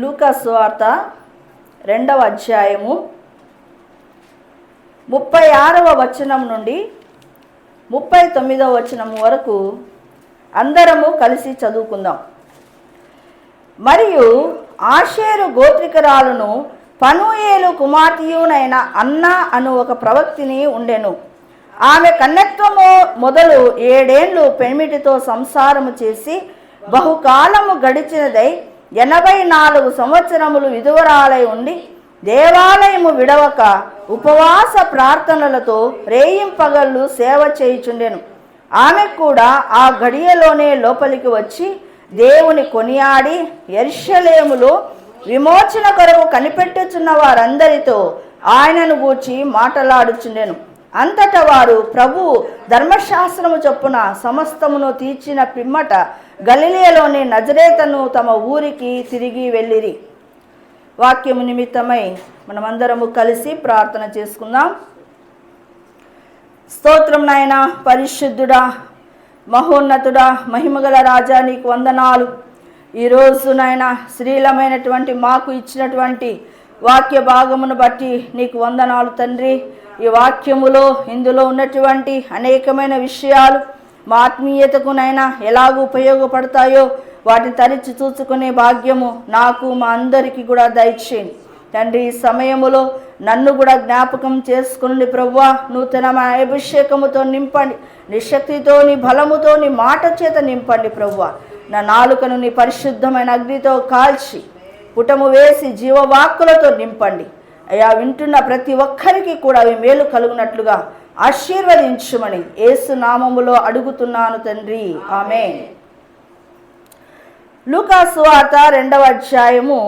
లూకా సువార్త 2వ అధ్యాయము 36వ వచనం నుండి 39వ వచనం వరకు అందరము కలిసి చదువుకుందాం. మరియు ఆషేరు గోత్రికరాలను పనూయేలు కుమార్తెయునైన అన్నా అను ఒక ప్రవక్తిని ఉండెను. ఆమె కన్యత్వము మొదలు 7 ఏండ్లు పెనిమిటితో సంసారము చేసి బహుకాలము గడిచినదై 84 సంవత్సరములు విధవరాలై ఉండి దేవాలయము విడవక ఉపవాస ప్రార్థనలతో రేయింపగళ్ళు సేవ చేయుచుండెను. ఆమె కూడా ఆ గడియలోనే లోపలికి వచ్చి దేవుని కొనియాడి యెరూషలేములో విమోచన కొరకు కనిపెట్టుచున్న వారందరితో ఆయనను గూర్చి మాటలాడుచుండెను. అంతటా వారు ప్రభువు ధర్మశాస్త్రము చొప్పున సమస్తమును తీర్చిన పిమ్మట గలిలయలోని నజరేతను తమ ఊరికి తిరిగి వెళ్ళిరి. వాక్యము నిమిత్తమై మనమందరము కలిసి ప్రార్థన చేసుకుందాం. స్తోత్రం నాయన, పరిశుద్ధుడా, మహోన్నతుడా, మహిమగల రాజా, నీకు వందనాలు. ఈరోజు నాయన శ్రీలమైనటువంటి మాకు ఇచ్చినటువంటి వాక్య భాగమును బట్టి నీకు వందనాలు తండ్రి. ఈ వాక్యములో ఇందులో ఉన్నటువంటి అనేకమైన విషయాలు మా ఆత్మీయతకు నైనా ఎలాగూ ఉపయోగపడతాయో వాటిని తరిచి చూసుకునే భాగ్యము నాకు మా అందరికీ కూడా దయచేయండి తండ్రి. ఈ సమయములో నన్ను కూడా జ్ఞాపకం చేసుకుని ప్రభువా, నూతన అభిషేకముతో నింపండి, నీ శక్తితో, నీ బలముతో, నీ మాట చేత నింపండి ప్రభువా. నా నాలుకను నీ పరిశుద్ధమైన అగ్నితో కాల్చి పుటము వేసి జీవవాక్కులతో నింపండి అయ్యా. వింటున్న ప్రతి ఒక్కరికి కూడా అవి మేలు కలుగునట్లుగా ఆశీర్వదించుమని యేసు నామములో అడుగుతున్నాను తండ్రి, ఆమేన్. లూకా సువార్త 2వ అధ్యాయము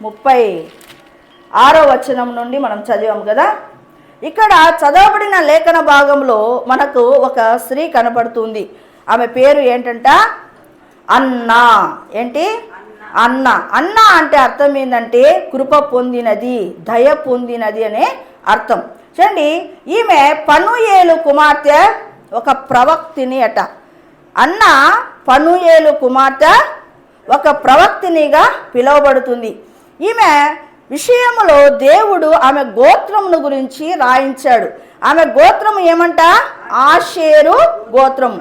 36వ వచనం నుండి మనం చదివాము కదా. ఇక్కడ చదవబడిన లేఖన భాగంలో మనకు ఒక స్త్రీ కనపడుతుంది. ఆమె పేరు ఏంటంట? అన్నా. ఏంటి? అన్న. అన్న అంటే అర్థం ఏంటంటే కృప పొందినది, దయ పొందినది అనే అర్థం. చూడండి, ఈమె పనూయేలు కుమార్తె, ఒక ప్రవక్తిని అట. అన్న పనూయేలు కుమార్తె ఒక ప్రవక్తినిగా పిలువబడుతుంది. ఈమె విషయంలో దేవుడు ఆమె గోత్రమును గురించి రాయించాడు. ఆమె గోత్రము ఏమంట? ఆషేరు గోత్రం.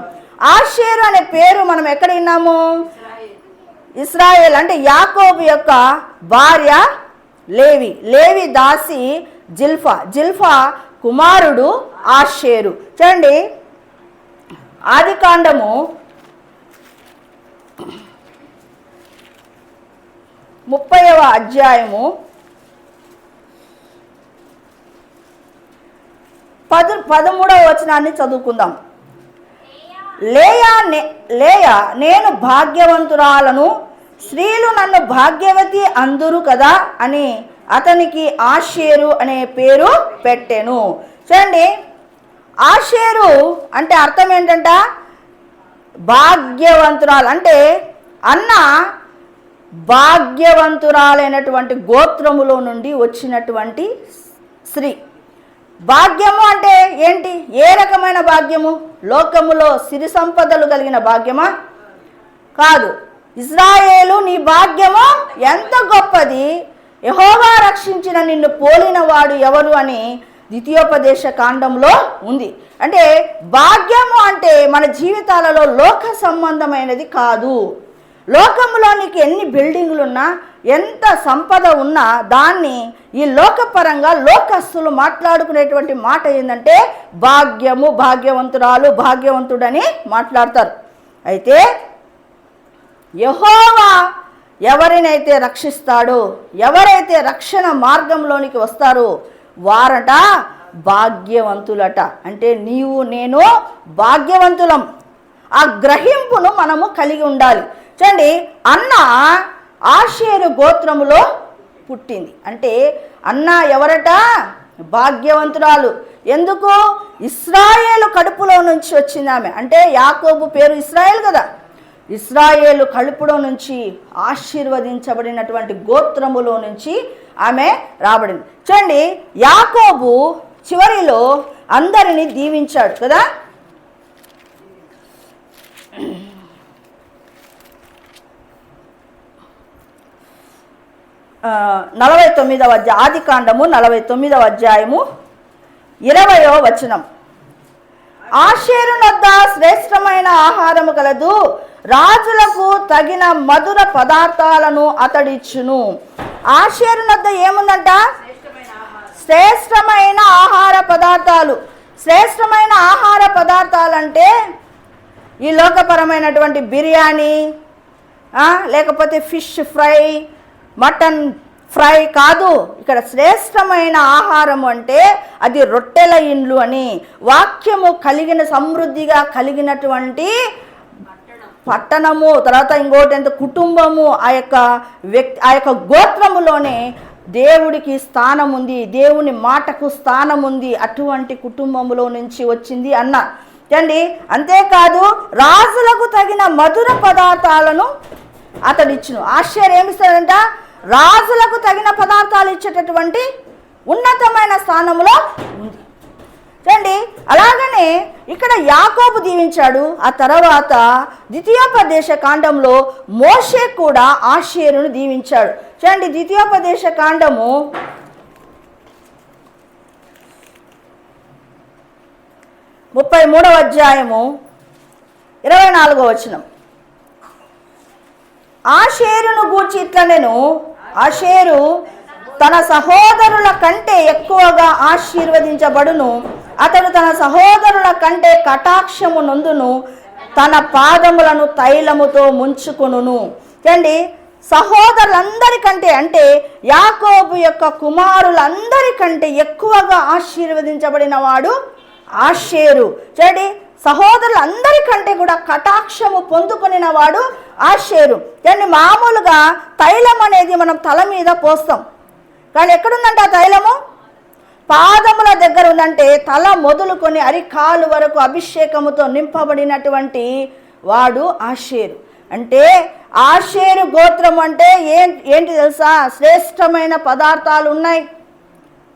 ఆషేరు అనే పేరు మనం ఎక్కడ విన్నాము? ఇశ్రాయేల్ అంటే యాకోబు యొక్క భార్య లేవి, లేవి దాసి జిల్ఫా, జిల్ఫా కుమారుడు ఆషేరు. చూడండి, ఆదికాండము 30వ అధ్యాయము 13వ వచనాన్ని చదువుకుందాం. లేయా నేను భాగ్యవంతురాలను, స్త్రీలు నన్ను భాగ్యవతి అందురు కదా అని అతనికి ఆషేరు అనే పేరు పెట్టెను. చూడండి, ఆషేరు అంటే అర్థం ఏంటంట? భాగ్యవంతురాలు. అంటే అన్న భాగ్యవంతురాలైనటువంటి గోత్రములో నుండి వచ్చినటువంటి స్త్రీ. భాగ్యము అంటే ఏంటి? ఏ రకమైన భాగ్యము? లోకములో సిరి సంపదలు కలిగిన భాగ్యమా? కాదు. ఇశ్రాయేలు, నీ భాగ్యము ఎంత గొప్పది, యెహోవా రక్షించిన నిన్ను పోలిన వాడు ఎవరు అని ద్వితీయోపదేశ కాండంలో ఉంది. అంటే భాగ్యము అంటే మన జీవితాలలో లోక సంబంధమైనది కాదు. లోకంలో నీకు ఎన్ని బిల్డింగులున్నా, ఎంత సంపద ఉన్నా దాన్ని ఈ లోకపరంగా లోకస్తులు మాట్లాడుకునేటువంటి మాట ఏంటంటే భాగ్యము, భాగ్యవంతురాలు, భాగ్యవంతుడని మాట్లాడతారు. అయితే యెహోవా ఎవరినైతే రక్షిస్తాడో, ఎవరైతే రక్షణ మార్గంలోనికి వస్తారో వారట భాగ్యవంతులట. అంటే నీవు నేను భాగ్యవంతులం. ఆ గ్రహింపును మనము కలిగి ఉండాలి. చూడండి, అన్న ఆషేరు గోత్రములో పుట్టింది. అంటే అన్న ఎవరట? భాగ్యవంతురాలు. ఎందుకు? ఇశ్రాయేలు కడుపులో నుంచి వచ్చింది ఆమె. అంటే యాకోబు పేరు ఇశ్రాయేల్ కదా. ఇశ్రాయేలు కడుపులో నుంచి ఆశీర్వదించబడినటువంటి గోత్రములో నుంచి ఆమె రాబడింది. చూడండి, యాకోబు చివరిలో అందరినీ దీవించాడు కదా. 49వ అధ్యాయం, ఆది కాండము 49వ అధ్యాయము 20వ వచనం. ఆషేరు వద్ద శ్రేష్టమైన ఆహారము కలదు, రాజులకు తగిన మధుర పదార్థాలను అతడిచ్చును. ఆషేరు వద్ద ఏముందంట? శ్రేష్టమైన ఆహార పదార్థాలు. శ్రేష్టమైన ఆహార పదార్థాలంటే ఈ లోకపరమైనటువంటి బిర్యానీ, లేకపోతే ఫిష్ ఫ్రై, మటన్ ఫ్రై కాదు. ఇక్కడ శ్రేష్టమైన ఆహారం అంటే అది రొట్టెల ఇండ్లు అని, వాక్యము కలిగిన సమృద్ధిగా కలిగినటువంటి పట్టణము. తర్వాత ఇంకోటి ఎంత కుటుంబము, ఆ యొక్క గోత్రములోనే దేవుడికి స్థానం ఉంది, దేవుని మాటకు స్థానం ఉంది. అటువంటి కుటుంబములో నుంచి వచ్చింది అన్న అండి. అంతేకాదు రాజులకు తగిన మధుర పదార్థాలను అతడిచ్చును. ఆశ్చర్యం ఏమిస్తాడంట? రాజులకు తగిన పదార్థాలు ఇచ్చేటటువంటి ఉన్నతమైన స్థానంలో ఉంది చూడండి. అలాగనే ఇక్కడ యాకోబు దీవించాడు. ఆ తర్వాత ద్వితీయోపదేశ కాండంలో మోషే కూడా ఆషేరును దీవించాడు. చూడండి, ద్వితీయోపదేశ కాండము 33వ అధ్యాయము 24వ వచనం. ఆషేరును గూర్చి ఇట్లనెను, ఆషేరు తన సహోదరుల కంటే ఎక్కువగా ఆశీర్వదించబడును, అతడు తన సహోదరుల కంటే కటాక్షము నొందును, తన పాదములను తైలముతో ముంచుకొనును. చూడండి, సహోదరులందరికంటే అంటే యాకోబు యొక్క కుమారులందరికంటే ఎక్కువగా ఆశీర్వదించబడిన వాడు ఆషేరు. చూడండి, సహోదరులందరికంటే కూడా కటాక్షము పొందుకొనిన వాడు ఆషేరు. కానీ మామూలుగా తైలం అనేది మనం తల మీద పోస్తాం, కానీ ఎక్కడుందంటే ఆ తైలము పాదముల దగ్గర ఉందంటే తల మొదలుకొని అరికాలు వరకు అభిషేకముతో నింపబడినటువంటి వాడు ఆషేరు. అంటే ఆషేరు గోత్రం అంటే ఏంటి తెలుసా? శ్రేష్టమైన పదార్థాలు ఉన్నాయి,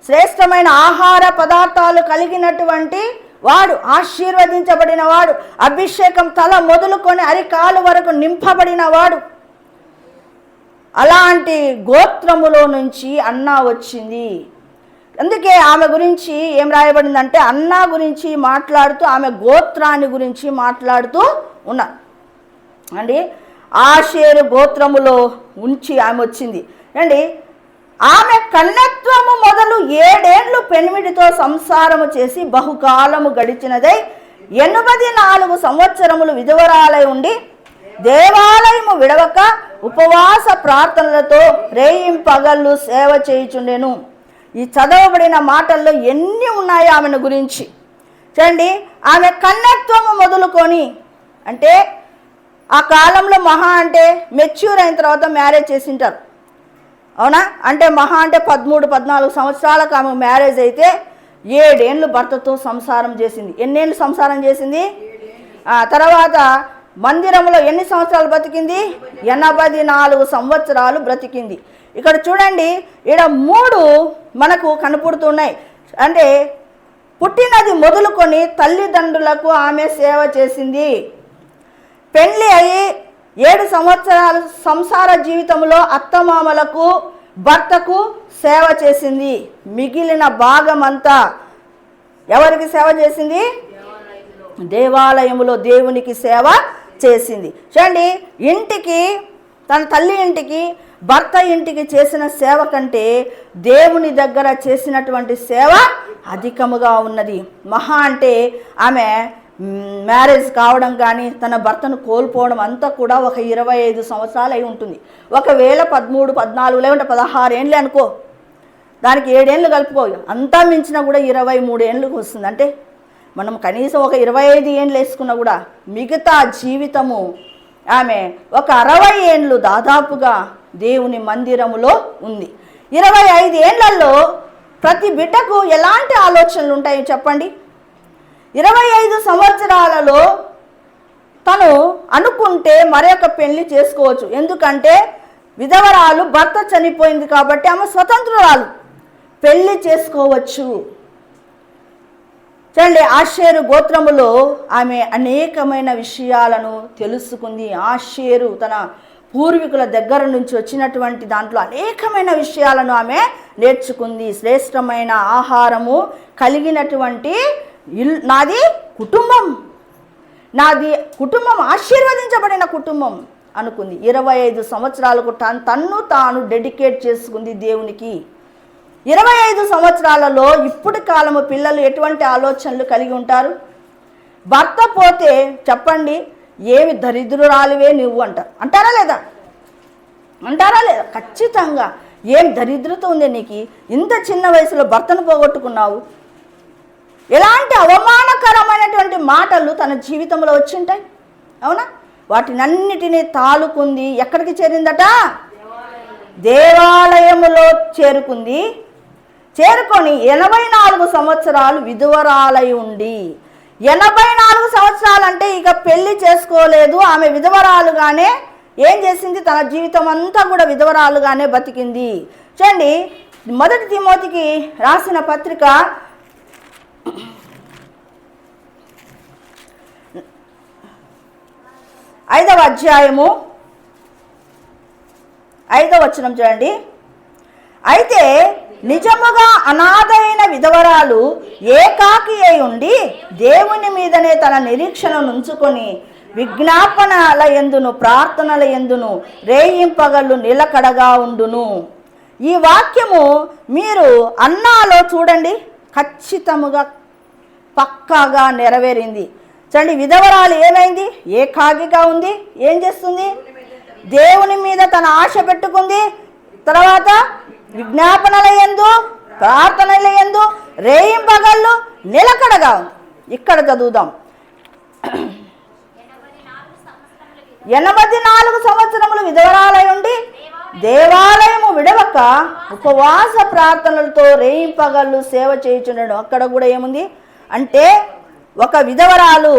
శ్రేష్టమైన ఆహార పదార్థాలు కలిగినటువంటి వాడు, ఆశీర్వదించబడిన వాడు, అభిషేకం తల మొదలుకొని అరికాలు వరకు నింపబడిన వాడు. అలాంటి గోత్రములో నుంచి అన్నా వచ్చింది. అందుకే ఆమె గురించి ఏం రాయబడిందంటే అన్నా గురించి మాట్లాడుతూ ఆమె గోత్రాన్ని గురించి మాట్లాడుతూ ఉన్నా అండి. ఆషేరు గోత్రములో ఉంచి ఆమె వచ్చింది అండి. ఆమె కన్యత్వము మొదలు 7 ఏళ్ళు పెనిమిడితో సంసారము చేసి బహుకాలము గడిచినదై 84 సంవత్సరములు విధవరాలై ఉండి దేవాలయము విడవక ఉపవాస ప్రార్థనలతో రేయింపగళ్ళు సేవ చేయుచుండెను. ఈ చదవబడిన మాటల్లో ఎన్ని ఉన్నాయో ఆమెను గురించి చూడండి. ఆమె కన్యత్వము మొదలుకొని అంటే ఆ కాలంలో మహా అంటే మెచ్యూర్ అయిన తర్వాత మ్యారేజ్ చేసింటారు, అవునా? అంటే మహా అంటే 13-14 సంవత్సరాలకు ఆమె మ్యారేజ్ అయితే 7 ఏళ్ళు భర్తతో సంసారం చేసింది. ఎన్నేళ్ళు సంసారం చేసింది? తర్వాత మందిరంలో ఎన్ని సంవత్సరాలు బ్రతికింది? 84 సంవత్సరాలు బ్రతికింది. ఇక్కడ చూడండి, ఇక్కడ 3 మనకు కనపడుతున్నాయి. అంటే పుట్టినది మొదలుకొని తల్లిదండ్రులకు ఆమె సేవ చేసింది. పెళ్ళి అయ్యి 7 సంవత్సరాలు సంసార జీవితంలో అత్తమామలకు భర్తకు సేవ చేసింది. మిగిలిన భాగం అంతా ఎవరికి సేవ చేసింది? దేవాలయములో దేవునికి సేవ చేసింది. చూడండి, ఇంటికి తన తల్లి ఇంటికి భర్త ఇంటికి చేసిన సేవ కంటే దేవుని దగ్గర చేసినటువంటి సేవ అధికముగా ఉన్నది. మహా అంటే ఆమె మ్యారేజ్ కావడం కానీ తన భర్తను కోల్పోవడం అంతా కూడా ఒక 25 సంవత్సరాలు అయి ఉంటుంది. ఒకవేళ 13, 14 లేకుంటే 16 ఏళ్ళు అనుకో, దానికి 7 ఏళ్ళు కలుపుకో, అంతా మించినా కూడా 23 ఏళ్ళకి వస్తుంది. అంటే మనం కనీసం ఒక 25 ఏళ్ళు వేసుకున్నా కూడా మిగతా జీవితము ఆమె ఒక 60 ఏళ్ళు దాదాపుగా దేవుని మందిరములో ఉంది. 25 ఏళ్లలో ప్రతి బిడ్డకు ఎలాంటి ఆలోచనలు ఉంటాయో చెప్పండి. 25 సంవత్సరాలలో తను అనుకుంటే మరొక పెళ్లి చేసుకోవచ్చు. ఎందుకంటే విధవరాలు, భర్త చనిపోయింది కాబట్టి ఆమె స్వతంత్రురాలు, పెళ్లి చేసుకోవచ్చు. చూడండి, ఆషేరు గోత్రములో ఆమె అనేకమైన విషయాలను తెలుసుకుంది. ఆషేరు తన పూర్వీకుల దగ్గర నుంచి వచ్చినటువంటి దాంట్లో అనేకమైన విషయాలను ఆమె నేర్చుకుంది. శ్రేష్టమైన ఆహారము కలిగినటువంటి నాది కుటుంబం ఆశీర్వదించబడిన కుటుంబం అనుకుంది. 25 సంవత్సరాలకు తన్ను తాను డెడికేట్ చేసుకుంది దేవునికి. 25 సంవత్సరాలలో ఇప్పుడు కాలము పిల్లలు ఎటువంటి ఆలోచనలు కలిగి ఉంటారు? భర్త పోతే చెప్పండి, ఏమి దరిద్రురాలివే నువ్వు అంటారా లేదా? ఖచ్చితంగా. ఏం దరిద్రత ఉంది నీకు, ఇంత చిన్న వయసులో భర్తను పోగొట్టుకున్నావు. ఎలాంటి అవమానకరమైనటువంటి మాటలు తన జీవితంలో వచ్చింటాయి, అవునా? వాటినన్నిటినీ తాలుకుంది. ఎక్కడికి చేరిందట? దేవాలయములో చేరుకొని 84 సంవత్సరాలు విధవరాలై ఉండి, 84 సంవత్సరాలు అంటే ఇక పెళ్లి చేసుకోలేదు. ఆమె విధవరాలుగానే ఏం చేసింది? తన జీవితం అంతా కూడా విధవరాలుగానే బతికింది. చూడండి, 1 తిమోతికి రాసిన పత్రిక 5వ అధ్యాయము 5వ వచనం చూడండి. అయితే నిజముగా అనాథైన విధవరాలు ఏకాకి అయి ఉండి దేవుని మీదనే తన నిరీక్షణను ఉంచుకొని విజ్ఞాపనల యందును ప్రార్థనల యందును రేయింపగళ్ళు నిలకడగా ఉండును. ఈ వాక్యము మీరు అన్నాలో చూడండి ఖచ్చితముగా పక్కాగా నెరవేరింది. చూడండి, విధవరాలు ఏమైంది? ఏకాకిగా ఉంది. ఏం చేస్తుంది? దేవుని మీద తన ఆశ పెట్టుకుంది. తర్వాత విజ్ఞాపనల యందు ప్రార్థనల యందు రేయింపగళ్ళు నిలకడగా ఉంది. ఇక్కడ చదువుదాం. 84 సంవత్సరములు విధవరాలై ఉండి దేవాలయము విడవక ఉపవాస ప్రార్థనలతో రేయింపగళ్ళు సేవ చేయుచుండెను. అక్కడ కూడా ఏముంది అంటే, ఒక విధవరాలు,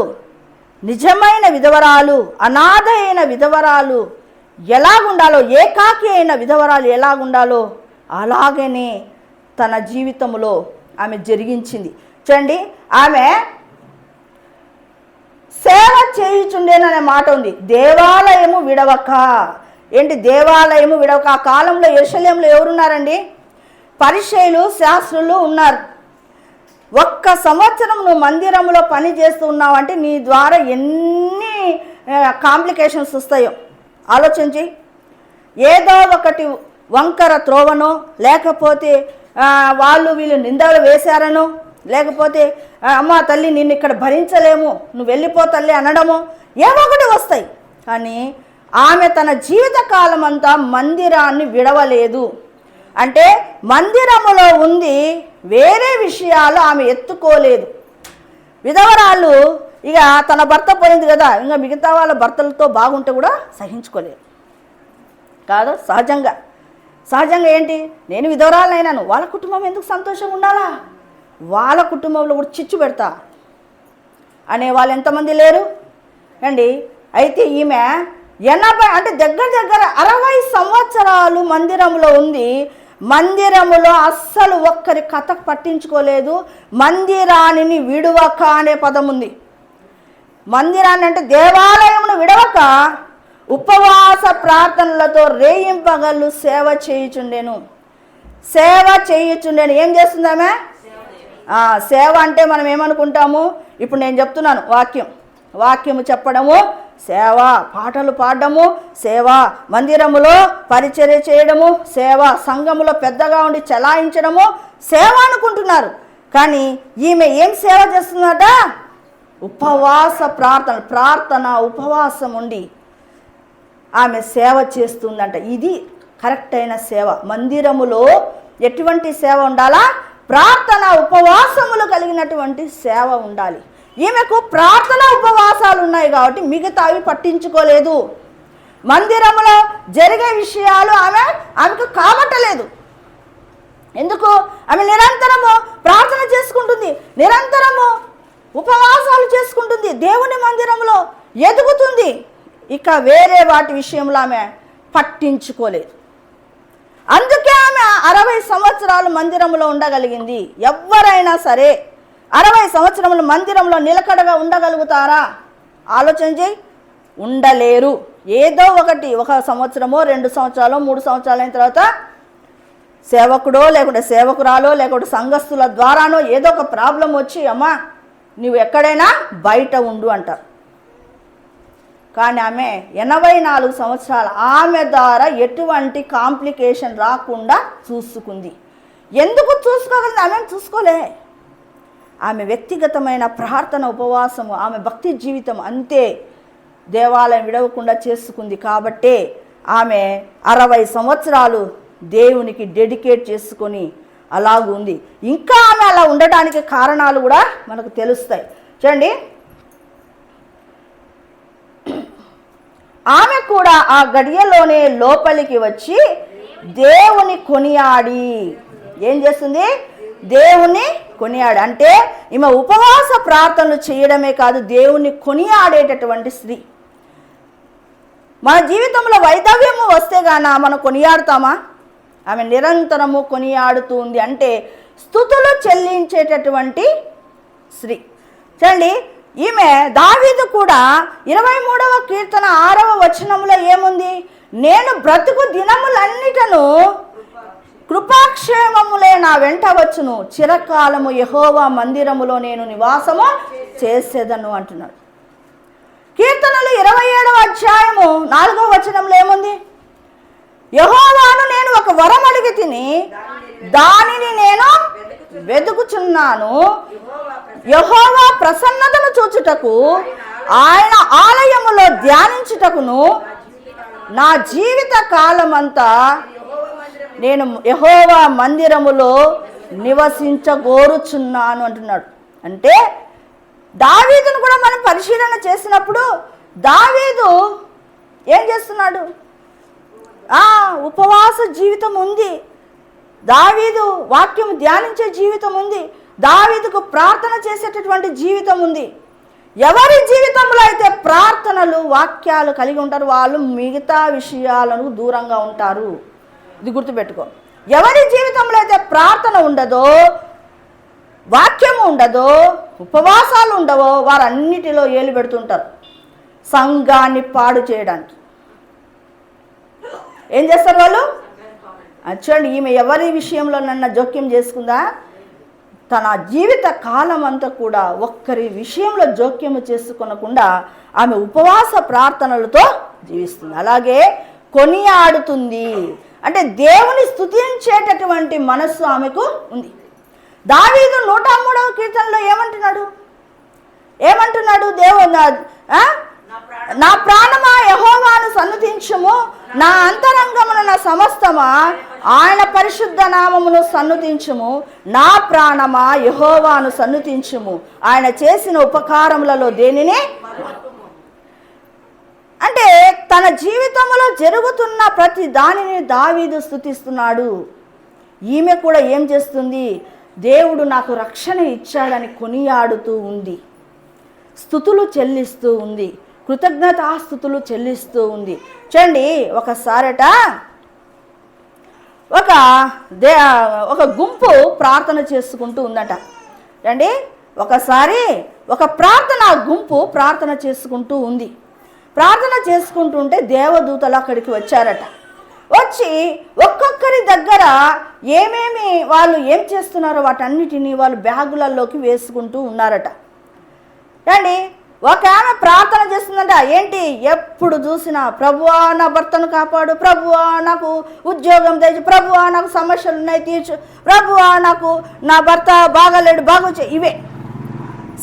నిజమైన విధవరాలు, అనాథ అయిన విధవరాలు ఎలాగుండాలో, ఏకాకి అయిన విధవరాలు ఎలాగుండాలో అలాగనే తన జీవితంలో ఆమె జరిగించింది. చూడండి, ఆమె సేవ చేయుచుండేననే మాట ఉంది. దేవాలయము విడవక. ఏంటి దేవాలయము విడవక? ఆ కాలంలో యెరూషలేములో ఎవరున్నారండి? పరిసయ్యులు, శాస్త్రులు ఉన్నారు. 1 సంవత్సరం నువ్వు మందిరంలో పని చేస్తూ ఉన్నావంటే నీ ద్వారా ఎన్ని కాంప్లికేషన్స్ వస్తాయో ఆలోచించి. ఏదో ఒకటి వంకర త్రోవనో, లేకపోతే వాళ్ళు వీళ్ళు నిందలు వేశారనో, లేకపోతే అమ్మ తల్లి నిన్ను ఇక్కడ భరించలేము, నువ్వు వెళ్ళిపో తల్లి అనడమో, ఏవో ఒకటి వస్తాయి. కానీ ఆమె తన జీవితకాలం అంతా మందిరాన్ని విడవలేదు. అంటే మందిరములో ఉంది, వేరే విషయాలు ఆమె ఎత్తుకోలేదు. విధవరాలు ఇక తన భర్త పోయింది కదా, ఇంకా మిగతా వాళ్ళ భర్తలతో బాగుంటే కూడా సహించుకోలేదు కాదు. సహజంగా ఏంటి, నేను విధవరాలైనాను, వాళ్ళ కుటుంబం ఎందుకు సంతోషంగా ఉండాలా, వాళ్ళ కుటుంబంలో కూడా చిచ్చు పెడతా అనే వాళ్ళు ఎంతమంది లేరు అండి. అయితే ఈమె 80 అంటే దగ్గర 60 సంవత్సరాలు మందిరంలో ఉంది. మందిరములో అస్సలు ఒక్కరి కథ పట్టించుకోలేదు. మందిరాన్ని విడువక అనే పదం ఉంది. మందిరాన్ని అంటే దేవాలయమును విడవక ఉపవాస ప్రార్థనలతో రేయింపగళ్ళు సేవ చేయుచుండెను. ఏం చేస్తుంది ఆమె? సేవ అంటే మనం ఏమనుకుంటాము? ఇప్పుడు నేను చెప్తున్నాను, వాక్యము చెప్పడము సేవ, పాటలు పాడడము సేవ, మందిరములో పరిచర్య చేయడము సేవ, సంఘములో పెద్దగా ఉండి చలాయించడము సేవ అనుకుంటున్నారు. కానీ ఈమె ఏం సేవ చేస్తుందట? ఉపవాస ప్రార్థన ఉపవాసం ఉండి ఆమె సేవ చేస్తుందంట. ఇది కరెక్ట్ అయిన సేవ. మందిరములో ఎటువంటి సేవ ఉండాలా? ప్రార్థన ఉపవాసములు కలిగినటువంటి సేవ ఉండాలి. ఈమెకు ప్రార్థన ఉపవాసాలు ఉన్నాయి కాబట్టి మిగతావి పట్టించుకోలేదు. మందిరంలో జరిగే విషయాలు ఆమెకు కాబట్టలేదు. ఎందుకు? ఆమె నిరంతరము ప్రార్థన చేసుకుంటుంది, నిరంతరము ఉపవాసాలు చేసుకుంటుంది, దేవుని మందిరంలో ఎదుగుతుంది. ఇక వేరే వాటి విషయంలో ఆమె పట్టించుకోలేదు. అందుకే ఆమె 60 సంవత్సరాలు మందిరంలో ఉండగలిగింది. ఎవరైనా సరే 60 సంవత్సరములు మందిరంలో నిలకడగా ఉండగలుగుతారా? ఆలోచన చేయి. ఉండలేరు. ఏదో ఒకటి, 1 సంవత్సరమో 2 సంవత్సరాలు 3 సంవత్సరాలు అయిన తర్వాత సేవకుడో లేకుంటే సేవకురాలో లేకుంటే సంఘస్థుల ద్వారానో ఏదో ఒక ప్రాబ్లం వచ్చి అమ్మా నువ్వు ఎక్కడైనా బయట ఉండు అంటారు. కానీ ఆమె 84 సంవత్సరాలు ఆమె ద్వారా ఎటువంటి కాంప్లికేషన్ రాకుండా చూసుకుంది. ఎందుకు చూసుకోగలిగింది? ఆమె చూసుకోలే. ఆమె వ్యక్తిగతమైన ప్రార్థన, ఉపవాసము, ఆమె భక్తి జీవితం అంతే దేవాలయం విడవకుండా చేసుకుంది. కాబట్టే ఆమె 60 సంవత్సరాలు దేవునికి డెడికేట్ చేసుకొని అలాగుంది. ఇంకా ఆమె అలా ఉండటానికి కారణాలు కూడా మనకు తెలుస్తాయి. చూడండి, ఆమె కూడా ఆ గడియలోనే లోపలికి వచ్చి దేవుని కొనియాడి, ఏం చేస్తుంది? దేవుని కొనియాడు. అంటే ఈమె ఉపవాస ప్రార్థనలు చేయడమే కాదు, దేవుని కొనియాడేటటువంటి స్త్రీ. మన జీవితంలో వైధవ్యము వస్తే గాన మనం కొనియాడుతామా? ఆమె నిరంతరము కొనియాడుతూ ఉంది. అంటే స్తుతులు చెల్లించేటటువంటి స్త్రీ. చూడండి, ఈమె దావీదు కూడా 23వ కీర్తన 6వ వచనంలో ఏముంది? నేను బ్రతుకు దినములన్నిటను కృపాక్షేమములే నా వెంట వచ్చును, చిరకాలము యెహోవా మందిరములో నేను నివాసము చేసేదను అంటున్నాడు. కీర్తనలు 27వ అధ్యాయము 4వ వచనంలో ఏముంది? యెహోవాను నేను ఒక వరం అడిగి తిని దానిని నేను వెతుకుచున్నాను, యెహోవా ప్రసన్నతను చూచుటకు ఆయన ఆలయములో ధ్యానించుటకును నా జీవిత కాలమంతా నేను యెహోవా మందిరములో నివసించగోరుచున్నాను అంటున్నాడు. అంటే దావీదును కూడా మనం పరిశీలన చేసినప్పుడు దావీదు ఏం చేస్తున్నాడు? ఉపవాస జీవితం ఉంది, దావీదు వాక్యం ధ్యానించే జీవితం ఉంది, దావీదుకు ప్రార్థన చేసేటటువంటి జీవితం ఉంది. ఎవరి జీవితంలో అయితే ప్రార్థనలు వాక్యాలు కలిగి ఉంటారు వాళ్ళు మిగతా విషయాలను దూరంగా ఉంటారు. ఇది గుర్తుపెట్టుకో. ఎవరి జీవితంలో అయితే ప్రార్థన ఉండదో, వాక్యము ఉండదో, ఉపవాసాలు ఉండవో వారన్నిటిలో ఏలు పెడుతుంటారు సంఘాన్ని పాడు చేయడానికి. ఏం చేస్తారు వాళ్ళు? చూడండి, ఈమె ఎవరి విషయంలో నన్ను జోక్యం చేసుకుందా? తన జీవిత కాలం అంతా కూడా ఒక్కరి విషయంలో జోక్యము చేసుకొనకుండా ఆమె ఉపవాస ప్రార్థనలతో జీవిస్తుంది. అలాగే కొనియాడుతుంది. అంటే దేవుని స్తుతించేటటువంటి మనస్సు ఆమెకు ఉంది. దావీదు 103వ కీర్తనలో ఏమంటున్నాడు? నా ప్రాణమా యెహోవాను సన్నుతించుము, నా అంతరంగమున నా సమస్తమా ఆయన పరిశుద్ధ నామమును సన్నుతించుము, నా ప్రాణమా యెహోవాను సన్నుతించుము, ఆయన చేసిన ఉపకారములలో దేనిని. అంటే తన జీవితంలో జరుగుతున్న ప్రతి దానిని దావీదు స్తుతిస్తున్నాడు. ఈమె కూడా ఏం చేస్తుంది? దేవుడు నాకు రక్షణ ఇచ్చాడని కొనియాడుతూ ఉంది, స్తుతులు చెల్లిస్తూ ఉంది, కృతజ్ఞతాస్తుతులు చెల్లిస్తూ ఉంది. చూడండి, ఒకసారట ఒక గుంపు ప్రార్థన చేసుకుంటూ ఉందట. చూడండి, ఒకసారి ఒక గుంపు ప్రార్థన చేసుకుంటూ ఉంది. ప్రార్థన చేసుకుంటూ ఉంటే దేవదూతలు అక్కడికి వచ్చారట. వచ్చి ఒక్కొక్కరి దగ్గర వాళ్ళు ఏం చేస్తున్నారో వాటన్నిటినీ వాళ్ళు బ్యాగులలోకి వేసుకుంటూ ఉన్నారట. రండి, ఒక ఆమె ప్రార్థన చేస్తుందంట. ఏంటి? ఎప్పుడు చూసినా ప్రభువా నా భర్తను కాపాడు, ప్రభువా నాకు ఉద్యోగం తెచ్చు, ప్రభువా నాకు సమస్యలు ఉన్నాయి తీర్చు, ప్రభువా నాకు నా భర్త బాగాలేడు బాగు చే, ఇవే.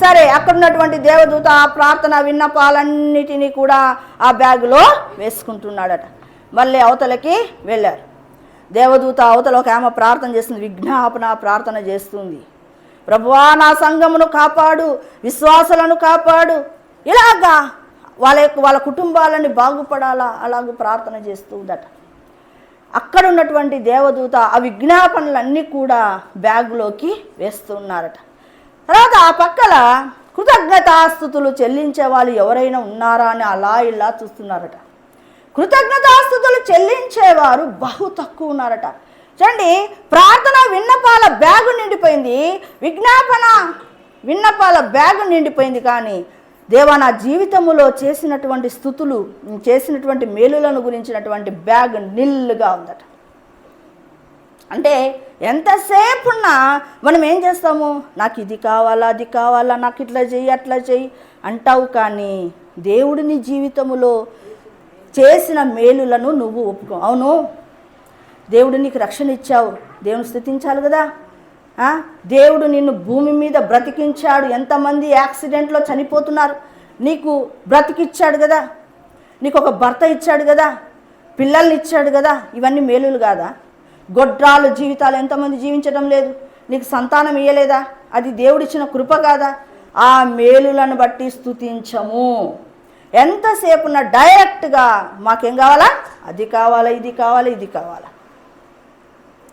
సరే, అక్కడ ఉన్నటువంటి దేవదూత ఆ ప్రార్థన విన్నపాలన్నిటినీ కూడా ఆ బ్యాగులో వేసుకుంటున్నాడట. మళ్ళీ అవతలకి వెళ్ళారు. దేవదూత అవతల ఒక ఆమె ప్రార్థన చేస్తుంది, విజ్ఞాపన ప్రార్థన చేస్తుంది. ప్రభువా నా సంఘమును కాపాడు, విశ్వాసులను కాపాడు, ఇలాగా వాళ్ళ కుటుంబాలని బాగుపడాలా అలాగూ ప్రార్థన చేస్తూ ఉందట. అక్కడ ఉన్నటువంటి దేవదూత ఆ విజ్ఞాపనలన్నీ కూడా బ్యాగులోకి వేస్తున్నారట. తర్వాత ఆ పక్కల కృతజ్ఞతాస్తుతులు చెల్లించే వాళ్ళు ఎవరైనా ఉన్నారా అని అలా ఇలా చూస్తున్నారట. కృతజ్ఞతాస్తుతులు చెల్లించేవారు బహు తక్కువ ఉన్నారట. చూడండి, ప్రార్థన విన్నపాల బ్యాగు నిండిపోయింది, విన్నపాల బ్యాగు నిండిపోయింది, కానీ దేవా నా జీవితంలో చేసినటువంటి స్థుతులు, చేసినటువంటి మేలులను గురించినటువంటి బ్యాగ్ నిల్లుగా ఉందట. అంటే ఎంతసేపు ఉన్నా మనం ఏం చేస్తాము, నాకు ఇది కావాలా, అది కావాలా, నాకు ఇట్లా చెయ్యి, అట్లా చెయ్యి అంటావు. కానీ దేవుడు నీ జీవితంలో చేసిన మేలులను నువ్వు ఒప్పుకో. అవును, దేవుడు నీకు రక్షణ ఇచ్చావు, దేవుని స్తుతించాలి కదా. దేవుడు నిన్ను భూమి మీద బ్రతికించాడు. ఎంతమంది యాక్సిడెంట్లో చనిపోతున్నారు, నీకు బ్రతికిచ్చాడు కదా. నీకు ఒక భర్త ఇచ్చాడు కదా, పిల్లల్ని ఇచ్చాడు కదా. ఇవన్నీ మేలులు కాదా? గొడ్రాలు జీవితాలు ఎంతమంది జీవించడం లేదు, నీకు సంతానం ఇయ్యలేదా? అది దేవుడిచ్చిన కృప కాదా? ఆ మేలులను బట్టి స్తుతించము. ఎంతసేపున్న డైరెక్ట్గా మాకేం కావాలా, అది కావాలా, ఇది కావాలా, ఇది కావాలా.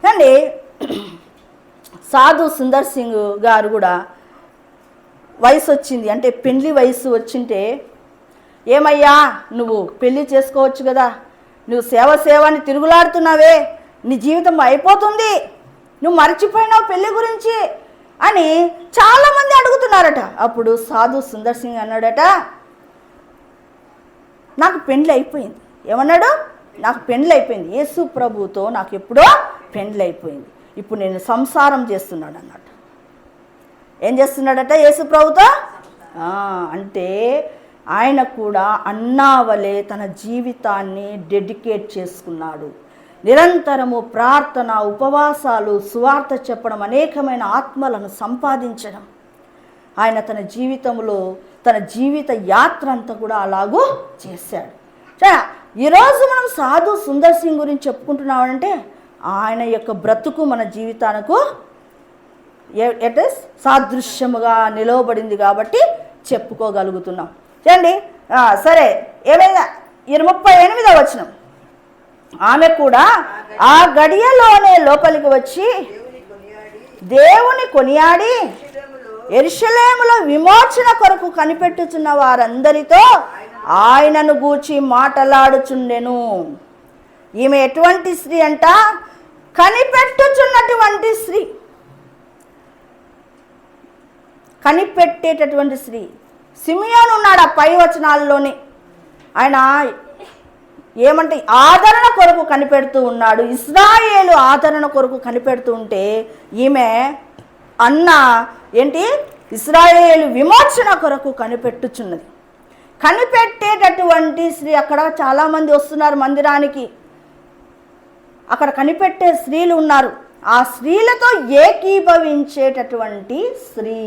కానీ సాధు సుందర్ సింగ్ గారు కూడా వయసు వచ్చింది, అంటే పెళ్లి వయసు వచ్చింటే, ఏమయ్యా నువ్వు పెళ్లి చేసుకోవచ్చు కదా, నువ్వు సేవని తిరుగులాడుతున్నావే, నీ జీవితం అయిపోతుంది, నువ్వు మర్చిపోయినావు పెళ్లి గురించి అని చాలామంది అడుగుతున్నారట. అప్పుడు సాధు సుందర్ సింగ్ అన్నాడట, నాకు పెండ్లి అయిపోయింది. ఏమన్నాడు? నాకు పెండ్లి అయిపోయింది, యేసు ప్రభుతో నాకు ఎప్పుడో పెండ్లి అయిపోయింది, ఇప్పుడు నేను సంసారం చేస్తున్నాడు అన్నట్టు. ఏం చేస్తున్నాడట? యేసు ప్రభుతో. అంటే ఆయన కూడా అన్నావలే తన జీవితాన్ని డెడికేట్ చేసుకున్నాడు. నిరంతరము ప్రార్థన, ఉపవాసాలు, సువార్త చెప్పడం, అనేకమైన ఆత్మలను సంపాదించడం. ఆయన తన జీవితంలో తన జీవిత యాత్ర అంతా కూడా అలాగూ చేశాడు. ఈరోజు మనం సాధు సుందర్ సింగ్ గురించి చెప్పుకుంటున్నామంటే ఆయన యొక్క బ్రతుకు మన జీవితానికి సాదృశ్యముగా నిలవబడింది కాబట్టి చెప్పుకోగలుగుతున్నాం. చూడండి, సరే, ఏమైనా 38వ వచనం, ఆమె కూడా ఆ గడియలోనే లోపలికి వచ్చి దేవుని కొనియాడి యెరూషలేములో విమోచన కొరకు కనిపెట్టుచున్న వారందరితో ఆయనను గూర్చి మాట్లాడుచుండెను. ఈమె ఎటువంటి స్త్రీ అంట? కనిపెట్టుచున్నటువంటి స్త్రీ, కనిపెట్టేటటువంటి స్త్రీ. సిమియోను ఉన్నాడు ఆ పై వచనాల్లోనే. ఆయన ఏమంటే ఆదరణ కొరకు కనిపెడుతూ ఉన్నాడు, ఇశ్రాయేలు ఆదరణ కొరకు కనిపెడుతూ ఉంటే, ఈమె అన్న ఏంటి? ఇశ్రాయేలు విమోచన కొరకు కనిపెట్టుచున్నది. కనిపెట్టేటటువంటి స్త్రీ. అక్కడ చాలామంది వస్తున్నారు మందిరానికి, అక్కడ కనిపెట్టే స్త్రీలు ఉన్నారు. ఆ స్త్రీలతో ఏకీభవించేటటువంటి స్త్రీ.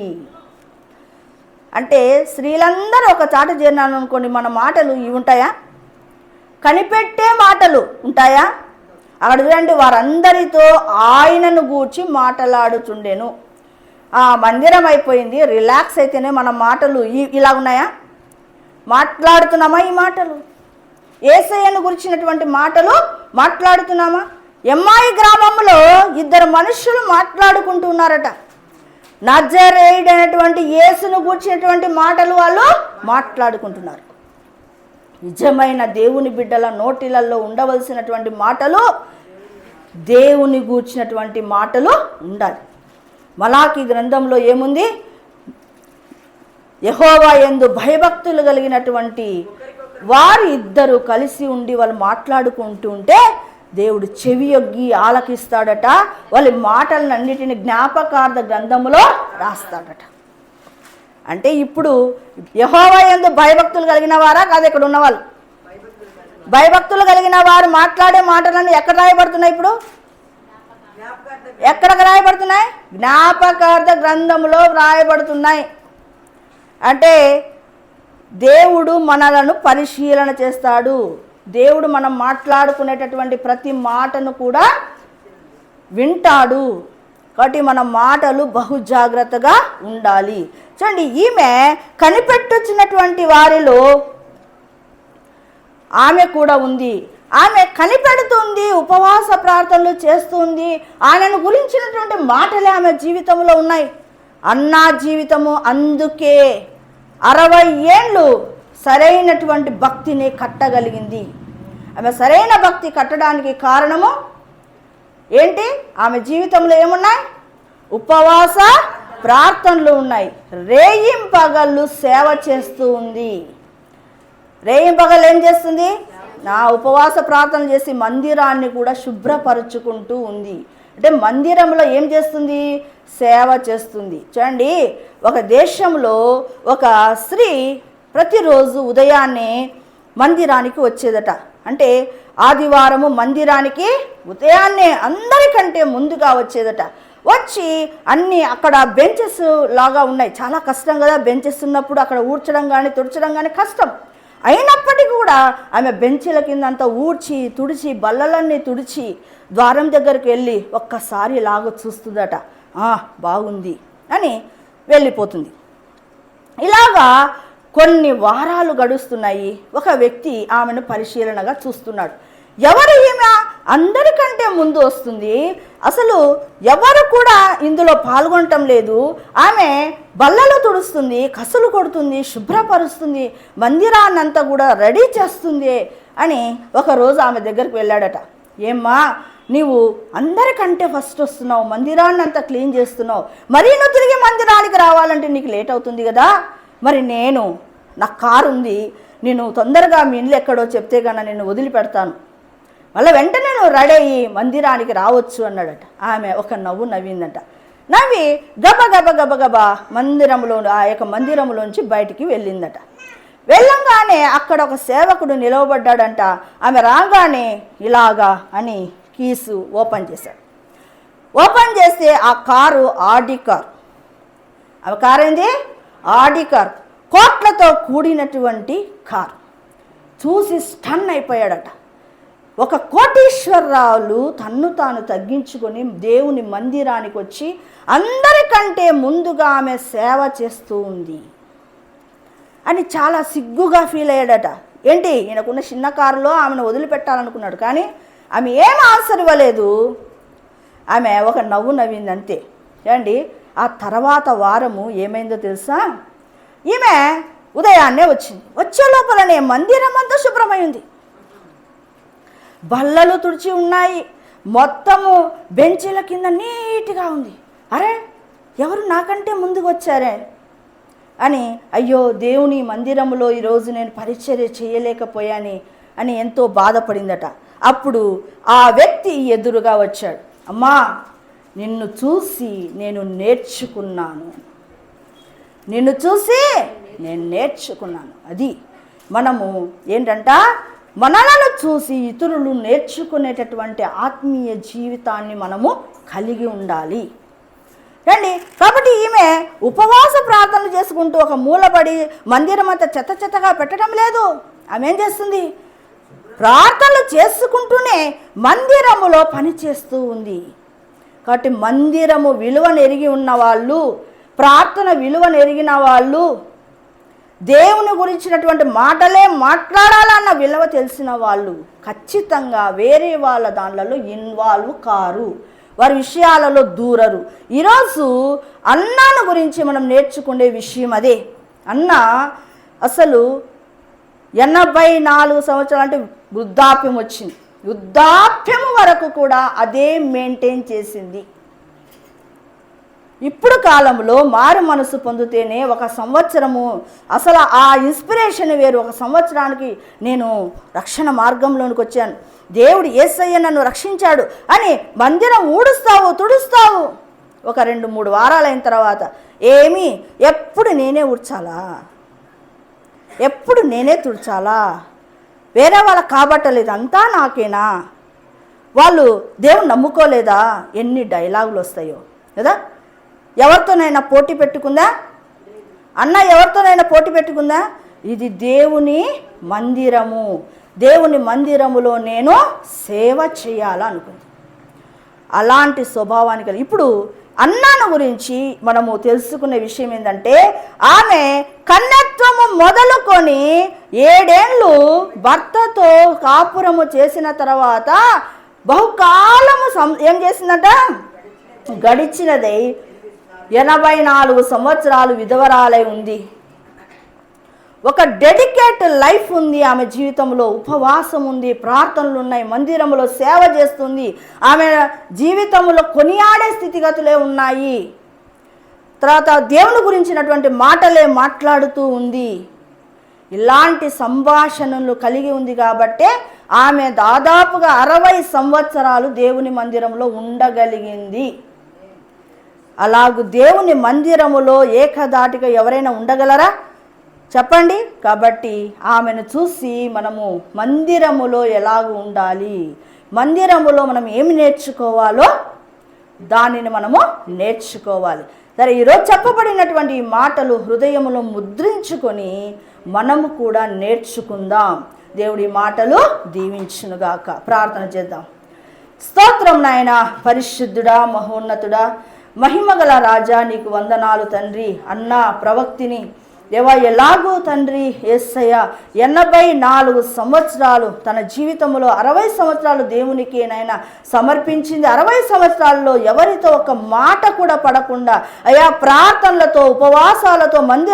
అంటే స్త్రీలందరూ ఒక చాట చేరినాను అనుకోండి, మన మాటలు ఇవి ఉంటాయా? కనిపెట్టే మాటలు ఉంటాయా? అక్కడ చూడండి, వారందరితో ఆయనను గూర్చి మాట్లాడుచుండెను. మందిరం అయిపోయింది, రిలాక్స్ అయితేనే మన మాటలు ఇలా ఉన్నాయా? మాట్లాడుతున్నామా? ఈ మాటలు యేసయ్యను గురించినటువంటి మాటలు మాట్లాడుతున్నామా? ఎమ్మాయి గ్రామంలో 2 మనుషులు మాట్లాడుకుంటూ ఉన్నారట. నజరేయుడు అనేటువంటి యేసును గూర్చినటువంటి మాటలు వాళ్ళు మాట్లాడుకుంటున్నారు. నిజమైన దేవుని బిడ్డల నోటిలలో ఉండవలసినటువంటి మాటలు, దేవుని గూర్చినటువంటి మాటలు ఉండాలి. మలాకి గ్రంథంలో ఏముంది? యెహోవా యందు భయభక్తులు కలిగినటువంటి వారు 2 కలిసి ఉండి వాళ్ళు మాట్లాడుకుంటూ ఉంటే దేవుడు చెవియొగ్గి ఆలకిస్తాడట. వాళ్ళ మాటలన్నిటిని జ్ఞాపకార్థ గ్రంథములో రాస్తాడట. అంటే ఇప్పుడు యెహోవా యందు భయభక్తులు కలిగిన వారా కాదు? ఇక్కడ ఉన్నవాళ్ళు భయభక్తులు కలిగిన వారు మాట్లాడే మాటలన్నీ ఎక్కడ రాయబడుతున్నాయి? ఇప్పుడు ఎక్కడ రాయబడుతున్నాయి? జ్ఞాపకార్థ గ్రంథములో రాయబడుతున్నాయి. అంటే దేవుడు మనలను పరిశీలన చేస్తాడు. దేవుడు మనం మాట్లాడుకునేటటువంటి ప్రతి మాటను కూడా వింటాడు. కాబట్టి మన మాటలు బహు జాగ్రత్తగా ఉండాలి. చూడండి, ఈమె కనిపెట్టుచున్నటువంటి వారిలో ఆమె కూడా ఉంది. ఆమె కనిపెడుతుంది, ఉపవాస ప్రార్థనలు చేస్తుంది. ఆయనను గురించినటువంటి మాటలే ఆమె జీవితంలో ఉన్నాయి. అన్నా జీవితము అందుకే 60 ఏళ్ళు సరైనటువంటి భక్తిని కట్టగలిగింది. ఆమె సరైన భక్తి కట్టడానికి కారణము ఏంటి? ఆమె జీవితంలో ఏమున్నాయి? ఉపవాస ప్రార్థనలు ఉన్నాయి. రేయింపగళ్ళు సేవ చేస్తూ ఉంది. రేయింపగళ్ళు ఏం చేస్తుంది? నా ఉపవాస ప్రార్థన చేసి మందిరాన్ని కూడా శుభ్రపరుచుకుంటూ ఉంది. అంటే మందిరంలో ఏం చేస్తుంది? సేవ చేస్తుంది. చూడండి, ఒక దేశంలో ఒక స్త్రీ ప్రతిరోజు ఉదయాన్నే మందిరానికి వచ్చేదట. అంటే ఆదివారము మందిరానికి ఉదయాన్నే అందరికంటే ముందుగా వచ్చేదట. వచ్చి అన్నీ అక్కడ బెంచెస్ లాగా ఉన్నాయి. చాలా కష్టం కదా బెంచెస్ ఉన్నప్పుడు, అక్కడ ఊడ్చడం కానీ తుడచడం కానీ కష్టం. అయినప్పటికీ కూడా ఆమె బెంచీల కింద అంతా ఊడ్చి తుడిచి బల్లలన్నీ తుడిచి ద్వారం దగ్గరికి వెళ్ళి ఒక్కసారి ఇలాగ చూస్తుందట. బాగుంది అని వెళ్ళిపోతుంది. ఇలాగా కొన్ని వారాలు గడుస్తున్నాయి. ఒక వ్యక్తి ఆమెను పరిశీలనగా చూస్తున్నాడు. ఎవరు ఈమె అందరికంటే ముందు వస్తుంది, అసలు ఎవరు కూడా ఇందులో పాల్గొనటం లేదు, ఆమె బల్లలు తుడుస్తుంది, కసులు కొడుతుంది, శుభ్రపరుస్తుంది, మందిరాన్నంతా కూడా రెడీ చేస్తుంది అని ఒకరోజు ఆమె దగ్గరికి వెళ్ళాడట. ఏమ్మా, నీవు అందరికంటే ఫస్ట్ వస్తున్నావు, మందిరాన్ని అంతా క్లీన్ చేస్తున్నావు, మరీ నువ్వు తిరిగి మందిరానికి రావాలంటే నీకు లేట్ అవుతుంది కదా, మరి నా కారు ఉంది, నేను తొందరగా మీ ఇల్లు ఎక్కడో చెప్తే కన్నా నేను వదిలిపెడతాను, మళ్ళీ వెంటనే నువ్వు రెడీ అయ్యి మందిరానికి రావచ్చు అన్నాడట. ఆమె ఒక నవ్వు నవ్విందట. నవ్వి గబ మందిరంలో ఆ యొక్క మందిరంలోంచి బయటికి వెళ్ళిందట. వెళ్ళంగానే అక్కడ ఒక సేవకుడు నిలవబడ్డాడంట. ఆమె రాగానే ఇలాగా అని కీసు ఓపెన్ చేశాడు. ఓపెన్ చేస్తే ఆ కారు ఆడి కారు. ఆ కారు ఏంది? ఆడి కారు, కోట్లతో కూడినటువంటి కారు. చూసి స్టన్ అయిపోయాడట. ఒక కోటీశ్వరరావులు తన్ను తాను తగ్గించుకొని దేవుని మందిరానికి వచ్చి అందరికంటే ముందుగా ఆమె సేవ చేస్తూ ఉంది అని చాలా సిగ్గుగా ఫీల్ అయ్యాడట. ఏంటి, ఈయనకున్న చిన్న కారులో ఆమెను వదిలిపెట్టాలనుకున్నాడు, కానీ ఆమె ఏం ఆన్సర్ ఇవ్వలేదు. ఆమె ఒక నవ్వు నవ్వింది అంతే. ఏమండి, ఆ తర్వాత వారము ఏమైందో తెలుసా? ఈమె ఉదయాన్నే వచ్చింది. వచ్చే లోపలనే మందిరం అంతా శుభ్రమైంది, బల్లలు తుడిచి ఉన్నాయి, మొత్తము బెంచీల కింద నీట్గా ఉంది. అరే, ఎవరు నాకంటే ముందుకు వచ్చారే అని, అయ్యో దేవుని మందిరంలో ఈరోజు నేను పరిచర్య చేయలేకపోయాని అని ఎంతో బాధపడిందట. అప్పుడు ఆ వ్యక్తి ఎదురుగా వచ్చాడు. అమ్మా, నిన్ను చూసి నేను నేర్చుకున్నాను, నిన్ను చూసి నేను నేర్చుకున్నాను. అది మనము ఏంటంట, మనలను చూసి ఇతరులు నేర్చుకునేటటువంటి ఆత్మీయ జీవితాన్ని మనము కలిగి ఉండాలి. రండి, కాబట్టి ఈమె ఉపవాస ప్రార్థనలు చేసుకుంటూ ఒక మూలబడి మందిరం అంతా చెత్తగా పెట్టడం లేదు. ఆమె ఏం చేస్తుంది? ప్రార్థనలు చేసుకుంటూనే మందిరములో పని చేస్తూ ఉంది. కాబట్టి మందిరము విలువను ఎరిగి ఉన్న వాళ్ళు, ప్రార్థన విలువను ఎరిగిన వాళ్ళు, దేవుని గురించినటువంటి మాటలే మాట్లాడాలన్న విలువ తెలిసిన వాళ్ళు ఖచ్చితంగా వేరే వాళ్ళ దానిలలో ఇన్వాల్వ్ కారు, వారి విషయాలలో దూరరు. ఈరోజు అన్నాను గురించి మనం నేర్చుకునే విషయం అదే. అన్న అసలు 84 సంవత్సరాలు అంటే వృద్ధాప్యం వచ్చింది. వృద్ధాప్యం వరకు కూడా అదే మెయింటైన్ చేసింది. ఇప్పుడు కాలంలో మారు మనసు పొందితేనే ఒక సంవత్సరము అసలు ఆ ఇన్స్పిరేషన్ వేరు. ఒక సంవత్సరానికి నేను రక్షణ మార్గంలోనికి వచ్చాను, దేవుడు యేసయ్య నన్ను రక్షించాడు అని మందిరం ఊడుస్తావు, తుడుస్తావు. ఒక 2-3 వారాలు అయిన తర్వాత ఎప్పుడు నేనే ఊడ్చాలా, ఎప్పుడు నేనే తుడిచాలా, వేరే వాళ్ళకి కాబట్టలేదు, అంతా నాకేనా, వాళ్ళు దేవుని నమ్ముకోలేదా, ఎన్ని డైలాగులు వస్తాయో కదా. ఎవరితోనైనా పోటీ పెట్టుకుందా? అన్న ఎవరితోనైనా పోటీ పెట్టుకుందా? ఇది దేవుని మందిరము, దేవుని మందిరములో నేను సేవ చేయాలనుకుంది. అలాంటి స్వభావానికి ఇప్పుడు అన్నాను గురించి మనము తెలుసుకునే విషయం ఏంటంటే, ఆమె కన్యత్వము మొదలుకొని 7 ఏళ్ళు భర్తతో కాపురము చేసిన తర్వాత బహుకాలము ఏం చేసిందట, గడిచినదై 84 సంవత్సరాలు విధవరాలై ఉంది. ఒక డెడికేట్ లైఫ్ ఉంది ఆమె జీవితంలో. ఉపవాసం ఉంది, ప్రార్థనలు ఉన్నాయి, మందిరంలో సేవ చేస్తుంది, ఆమె జీవితంలో కొనియాడే స్థితిగతులే ఉన్నాయి. తర్వాత దేవుని గురించినటువంటి మాటలే మాట్లాడుతూ ఉంది. ఇలాంటి సంభాషణలు కలిగి ఉంది కాబట్టే ఆమె దాదాపుగా 60 సంవత్సరాలు దేవుని మందిరంలో ఉండగలిగింది. అలాగూ దేవుని మందిరములో ఏకధాటిగా ఎవరైనా ఉండగలరా చెప్పండి? కాబట్టి ఆమెను చూసి మనము మందిరములో ఎలాగ ఉండాలి, మందిరములో మనం ఏమి నేర్చుకోవాలో దానిని మనము నేర్చుకోవాలి. సరే, ఈరోజు చెప్పబడినటువంటి ఈ మాటలు హృదయములో ముద్రించుకొని మనము కూడా నేర్చుకుందాం. దేవుడి మాటలు దీవించునుగాక. ప్రార్థన చేద్దాం. స్తోత్రం నాయన, పరిశుద్ధుడా, మహోన్నతుడా, మహిమగల రాజా, నీకు వందనాలు తండ్రి. అన్న ప్రవక్తిని దేవా ఎలాగూ తండ్రి యేసయ్య 84 సంవత్సరాలు తన జీవితంలో 60 సంవత్సరాలు దేవునికి నాయన సమర్పించింది. 60 సంవత్సరాల్లో ఎవరితో ఒక మాట కూడా పడకుండా అయా ప్రార్థనలతో ఉపవాసాలతో మందిర